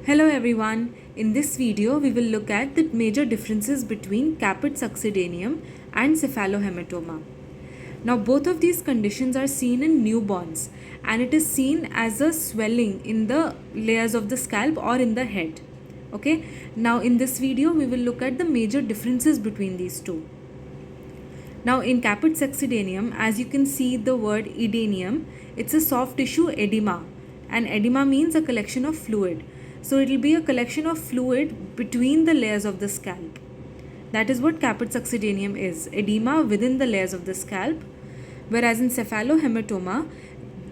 Hello everyone, in this video we will look at the major differences between Caput succedeneum and cephalohematoma. Now both of these conditions are seen in newborns and it is seen as a swelling in the layers of the scalp or in the head. Okay, now in this video we will look at the major differences between these two. Now in Caput succedeneum, as you can see the word edenium, it's a soft tissue edema, and edema means a collection of fluid. So it will be a collection of fluid between the layers of the scalp. That is what Caput succedeneum is, edema within the layers of the scalp. Whereas in cephalohematoma,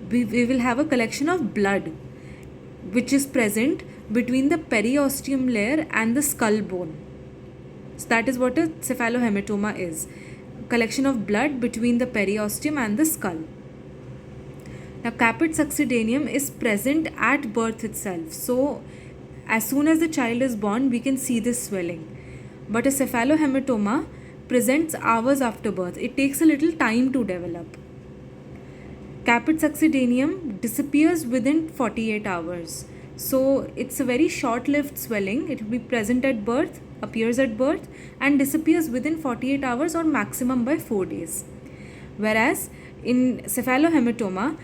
we will have a collection of blood which is present between the periosteum layer and the skull bone. So that is what a cephalohematoma is, collection of blood between the periosteum and the skull. Now Caput succedeneum is present at birth itself. So as soon as the child is born, we can see this swelling. But a cephalohematoma presents hours after birth. It takes a little time to develop. Caput succedeneum disappears within 48 hours. So it's a very short-lived swelling. It will be present at birth, appears at birth and disappears within 48 hours or maximum by 4 days. Whereas in cephalohematoma,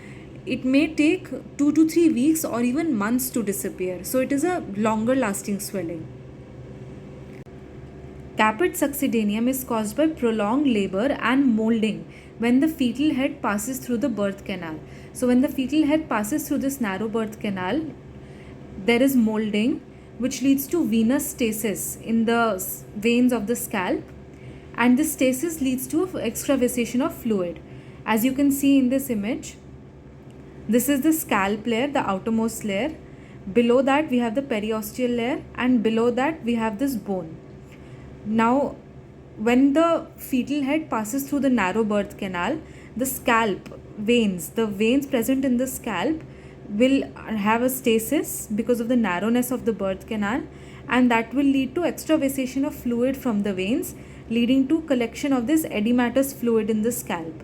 it may take 2 to 3 weeks or even months to disappear. So it is a longer lasting swelling. Caput succedeneum is caused by prolonged labor and molding when the fetal head passes through the birth canal. So when the fetal head passes through this narrow birth canal, there is molding which leads to venous stasis in the veins of the scalp, and this stasis leads to extravasation of fluid. As you can see in this image, this is the scalp layer, the outermost layer. Below that we have the periosteal layer, and below that we have this bone. Now when the fetal head passes through the narrow birth canal, the scalp veins, the veins present in the scalp will have a stasis because of the narrowness of the birth canal, and that will lead to extravasation of fluid from the veins, leading to collection of this edematous fluid in the scalp.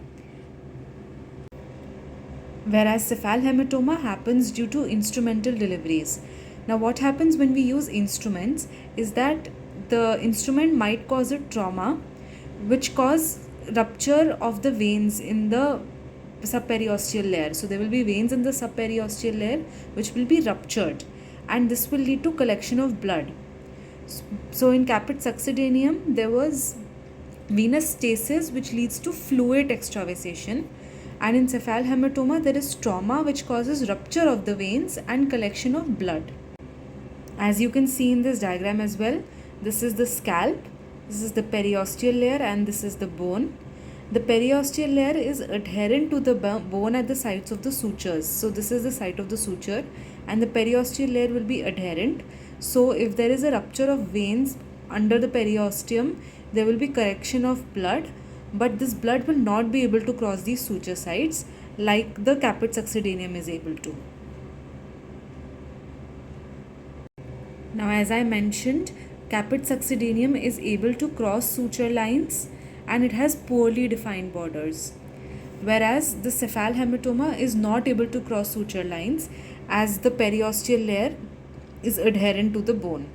Whereas cephalohematoma happens due to instrumental deliveries. Now what happens when we use instruments is that the instrument might cause a trauma which cause rupture of the veins in the subperiosteal layer. So there will be veins in the subperiosteal layer which will be ruptured, and this will lead to collection of blood. So in Caput succedeneum there was venous stasis which leads to fluid extravasation, and in cephalohematoma there is trauma which causes rupture of the veins and collection of blood. As you can see in this diagram as well, this is the scalp, this is the periosteal layer, and this is the bone. The periosteal layer is adherent to the bone at the sites of the sutures. So this is the site of the suture, and the periosteal layer will be adherent. So if there is a rupture of veins under the periosteum, there will be collection of blood, but this blood will not be able to cross these suture sites like the Caput succedeneum is able to. Now as I mentioned, Caput succedeneum is able to cross suture lines and it has poorly defined borders, whereas the cephalohematoma is not able to cross suture lines as the periosteal layer is adherent to the bone.